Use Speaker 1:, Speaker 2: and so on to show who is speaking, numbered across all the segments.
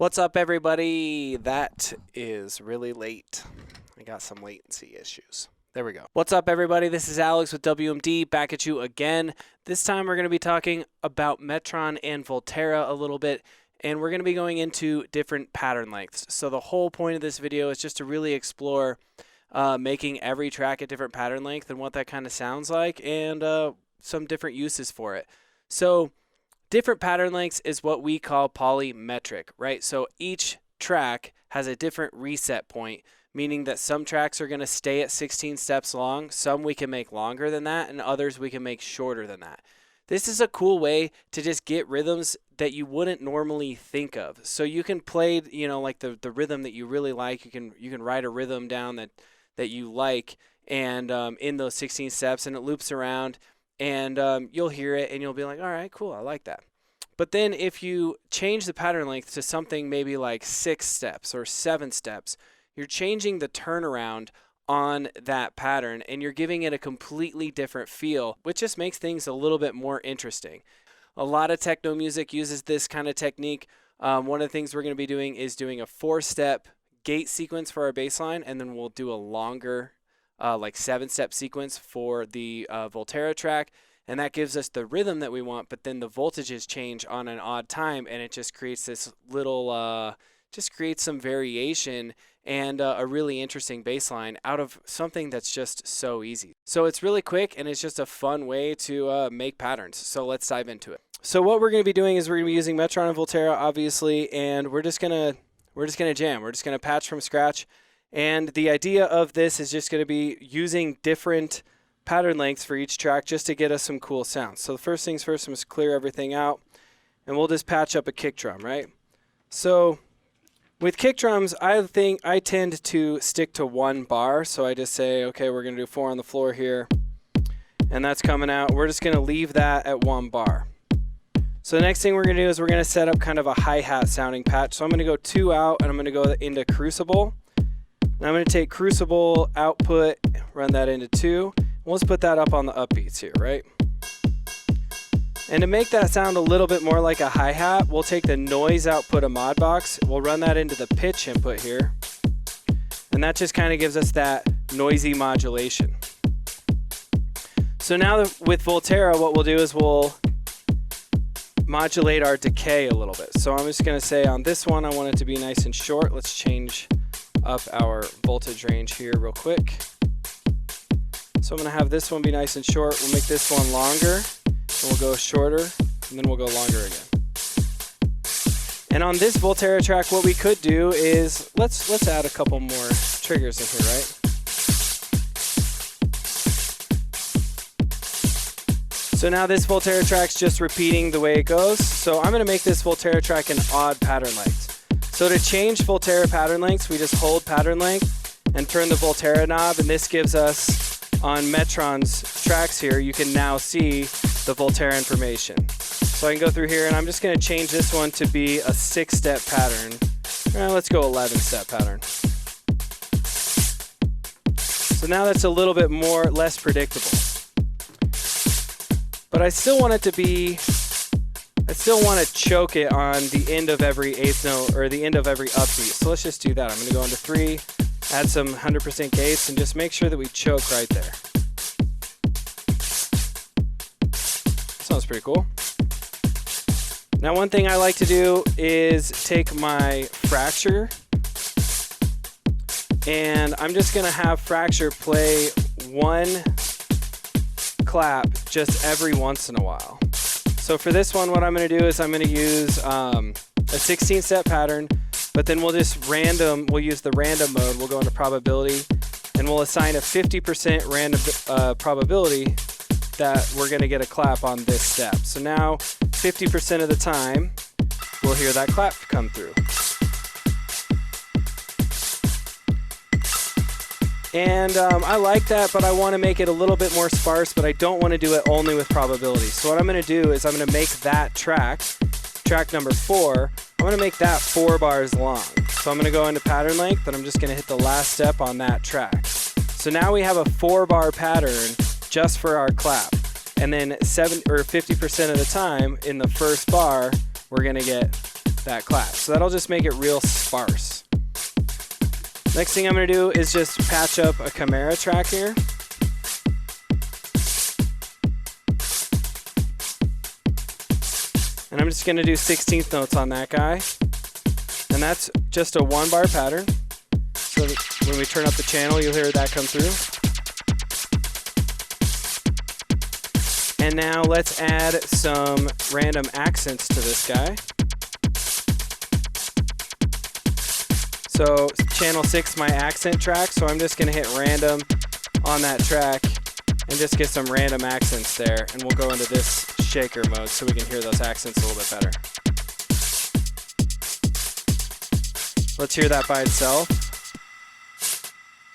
Speaker 1: What's up, everybody? That is really late. I got some latency issues. There we go. What's up, everybody? This is Alex with WMD, back at you again. This time we're going to be talking about Metron and Voltera a little bit, and we're going to be going into different pattern lengths. So the whole point of this video is just to really explore making every track a different pattern length and what that kind of sounds like, and some different uses for it. So different pattern lengths is what we call polymetric, right? So each track has a different reset point, meaning that some tracks are going to stay at 16 steps long, some we can make longer than that, and others we can make shorter than that. This is a cool way to just get rhythms that you wouldn't normally think of. So you can play, like the rhythm that you really like. You can write a rhythm down that you like, and in those 16 steps, and it loops around, and you'll hear it and you'll be like, all right, cool, I like that. But then if you change the pattern length to something maybe like 6 steps or 7 steps, you're changing the turnaround on that pattern and you're giving it a completely different feel, which just makes things a little bit more interesting. A lot of techno music uses this kind of technique. One of the things we're going to be doing is doing a 4-step gate sequence for our bass line, and then we'll do a longer like 7-step sequence for the Voltera track, and that gives us the rhythm that we want, but then the voltages change on an odd time, and it just creates this little, just creates some variation and a really interesting bass line out of something that's just so easy. So it's really quick, and it's just a fun way to make patterns. So let's dive into it. So what we're going to be doing is we're going to be using Metron and Voltera, obviously, and we're just gonna jam. We're just gonna patch from scratch. And the idea of this is just going to be using different pattern lengths for each track just to get us some cool sounds. So the first things first, I'm just clear everything out, and we'll just patch up a kick drum, right? So with kick drums, I tend to stick to 1 bar. So I just say, okay, we're going to do 4 on the floor here, and that's coming out. We're just going to leave that at 1 bar. So the next thing we're going to do is we're going to set up kind of a hi-hat sounding patch. So I'm going to go 2 out, and I'm going to go into Crucible. And I'm going to take Crucible output, run that into 2. We'll just put that up on the upbeats here, right? And to make that sound a little bit more like a hi-hat, we'll take the noise output of Modbox. We'll run that into the pitch input here. And that just kind of gives us that noisy modulation. So now with Voltera, what we'll do is we'll modulate our decay a little bit. So I'm just going to say on this one, I want it to be nice and short. Let's change up our voltage range here real quick. So I'm going to have this one be nice and short. We'll make this one longer, and we'll go shorter, and then we'll go longer again. And on this Voltera track, what we could do is let's add a couple more triggers in here, right? So now this Voltera track's just repeating the way it goes. So I'm going to make this Voltera track an odd pattern length. So to change Voltera pattern lengths, we just hold pattern length and turn the Voltera knob, and this gives us, on Metron's tracks here, you can now see the Voltera information. So I can go through here, and I'm just going to change this one to be a 6-step pattern. Let's go 11-step pattern. So now that's a little bit less predictable. But I still want it to be, I still want to choke it on the end of every 8th note, or the end of every upbeat. So let's just do that. I'm going to go into 3, add some 100% gates, and just make sure that we choke right there. Sounds pretty cool. Now one thing I like to do is take my fracture, and I'm just going to have fracture play 1 clap just every once in a while. So for this one, what I'm going to do is I'm going to use a 16-step pattern, but then we'll use the random mode. We'll go into probability, and we'll assign a 50% random probability that we're going to get a clap on this step. So now 50% of the time, we'll hear that clap come through. And I like that, but I want to make it a little bit more sparse, but I don't want to do it only with probability. So what I'm going to do is I'm going to make that track number 4, I'm going to make that 4 bars long. So I'm going to go into pattern length, and I'm just going to hit the last step on that track. So now we have a 4-bar pattern just for our clap. And then 50% of the time in the first bar, we're going to get that clash. So that'll just make it real sparse. Next thing I'm going to do is just patch up a Chimera track here. And I'm just going to do 16th notes on that guy. And that's just a 1-bar pattern. So that when we turn up the channel, you'll hear that come through. And now let's add some random accents to this guy. So channel 6, my accent track. So I'm just going to hit random on that track and just get some random accents there. And we'll go into this shaker mode so we can hear those accents a little bit better. Let's hear that by itself.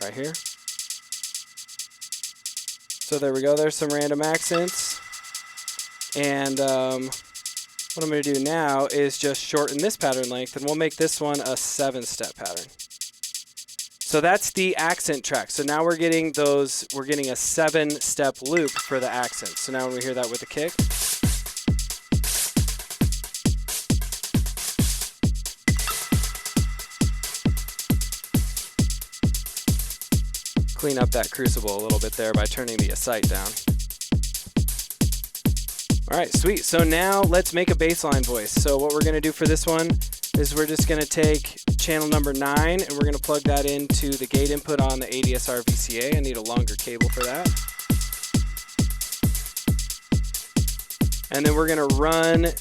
Speaker 1: Right here. So there we go, there's some random accents. And what I'm going to do now is just shorten this pattern length, and we'll make this one a 7-step pattern. So that's the accent track. So now we're getting a 7-step loop for the accents. So now when we hear that with the kick. Clean up that crucible a little bit there by turning the sight down. All right, sweet. So now let's make a bassline voice. So what we're going to do for this one is we're just going to take channel number 9 and we're going to plug that into the gate input on the ADSR VCA. I need a longer cable for that. And then we're going to run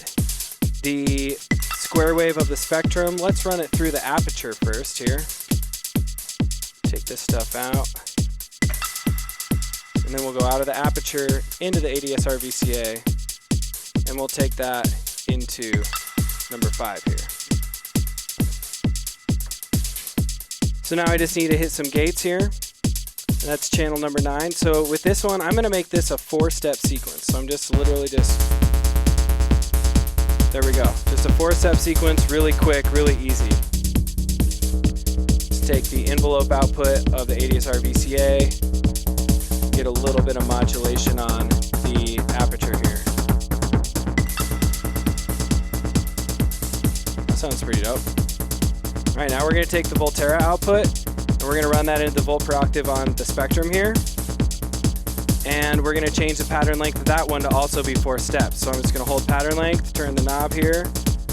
Speaker 1: the square wave of the spectrum. Let's run it through the aperture first here. Take this stuff out. And then we'll go out of the aperture into the ADSR VCA. And we'll take that into number 5 here. So now I just need to hit some gates here. And that's channel number 9. So with this one, I'm going to make this a 4-step sequence. So I'm just literally there we go. Just a 4-step sequence, really quick, really easy. Just take the envelope output of the ADSR VCA, get a little bit of modulation on the aperture here. Sounds pretty dope. All right, now we're going to take the Voltera output and we're going to run that into the volt per octave on the spectrum here. And we're going to change the pattern length of that one to also be 4 steps. So I'm just going to hold pattern length, turn the knob here,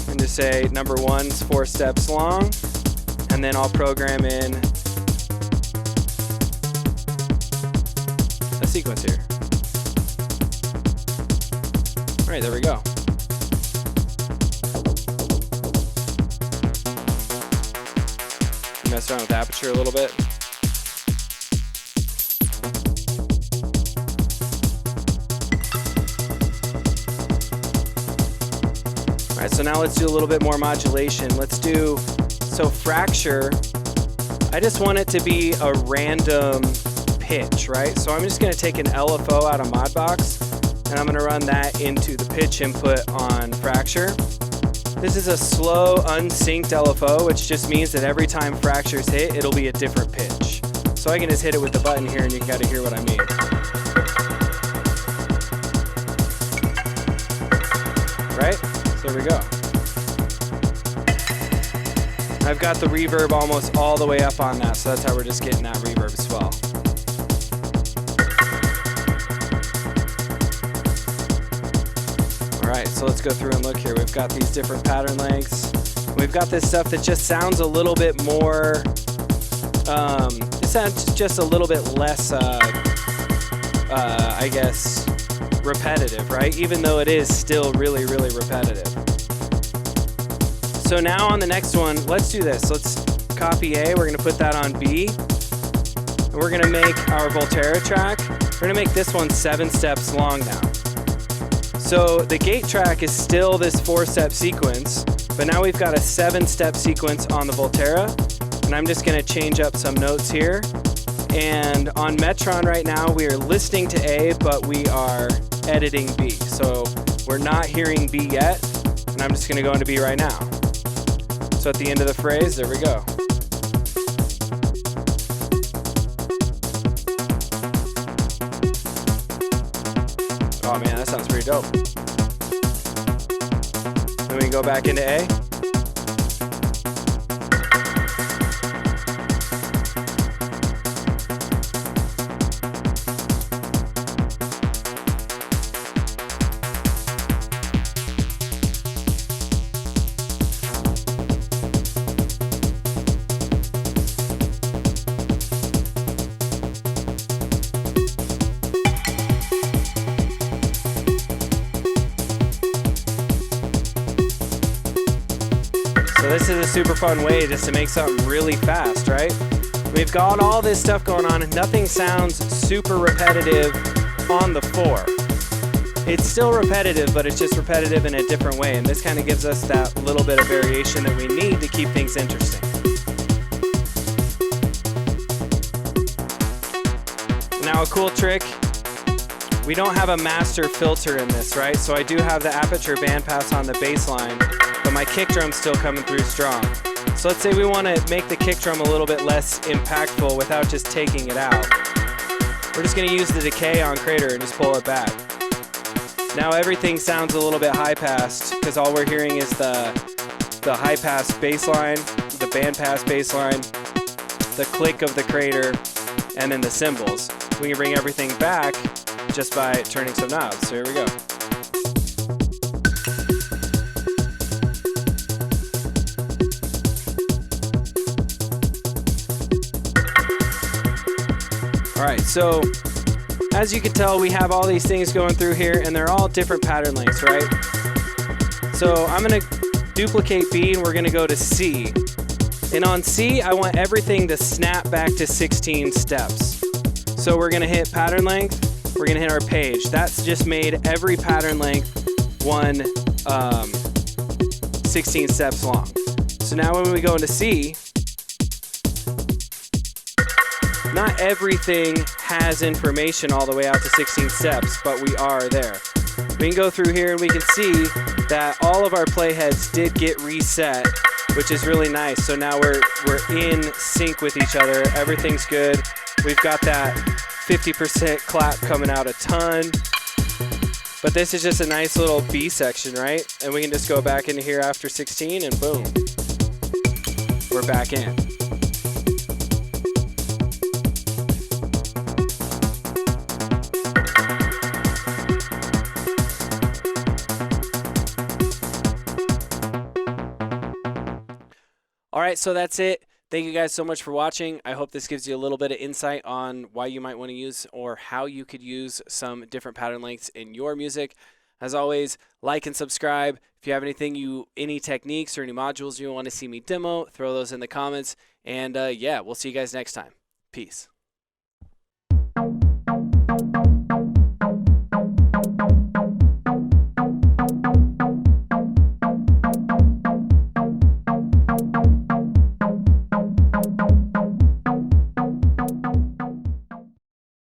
Speaker 1: and just say number 1's 4 steps long. And then I'll program in a sequence here. All right, there we go. Mess around with the aperture a little bit. All right, so now let's do a little bit more modulation. So fracture, I just want it to be a random pitch, right? So I'm just gonna take an LFO out of Modbox and I'm gonna run that into the pitch input on fracture. This is a slow, unsynced LFO, which just means that every time fractures hit, it'll be a different pitch. So I can just hit it with the button here and you gotta hear what I mean. Right? So there we go. I've got the reverb almost all the way up on that, so that's how we're just getting that reverb as well. Alright, so let's go through and look here. We've got these different pattern lengths. We've got this stuff that just sounds a little bit more, it sounds just a little bit less, I guess, repetitive, right? Even though it is still really, really repetitive. So now on the next one, let's do this. Let's copy A, we're gonna put that on B. And we're gonna make our Voltera track. We're gonna make this one 7 steps long now. So the gate track is still this 4-step sequence, but now we've got a 7-step sequence on the Voltera, and I'm just going to change up some notes here. And on Metron right now, we are listening to A, but we are editing B. So we're not hearing B yet, and I'm just going to go into B right now. So at the end of the phrase, there we go. Oh man, that sounds pretty dope. Then we can go back into A. is a super fun way just to make something really fast, right? We've got all this stuff going on and nothing sounds super repetitive on the 4. It's still repetitive, but it's just repetitive in a different way, and this kind of gives us that little bit of variation that we need to keep things interesting. Now a cool trick, we don't have a master filter in this, right? So I do have the aperture bandpass on the bass line, but my kick drum's still coming through strong. So let's say we want to make the kick drum a little bit less impactful without just taking it out. We're just going to use the decay on Crater and just pull it back. Now everything sounds a little bit high-passed because all we're hearing is the high-pass bass line, the bandpass bass line, the click of the Crater, and then the cymbals. We can bring everything back just by turning some knobs. So here we go. All right, so as you can tell, we have all these things going through here, and they're all different pattern lengths, right? So I'm going to duplicate B, and we're going to go to C. And on C, I want everything to snap back to 16 steps. So we're going to hit pattern length. We're going to hit our page. That's just made every pattern length 16 steps long. So now when we go into C, not everything has information all the way out to 16 steps, but we are there. We can go through here and we can see that all of our playheads did get reset, which is really nice. So now we're in sync with each other. Everything's good. We've got that 50% clap coming out a ton. But this is just a nice little B section, right? And we can just go back into here after 16 and boom, we're back in. All right, so that's it. Thank you guys so much for watching. I hope this gives you a little bit of insight on why you might want to use or how you could use some different pattern lengths in your music. As always, like and subscribe. If you have any techniques or any modules you want to see me demo, throw those in the comments. And yeah, we'll see you guys next time. Peace.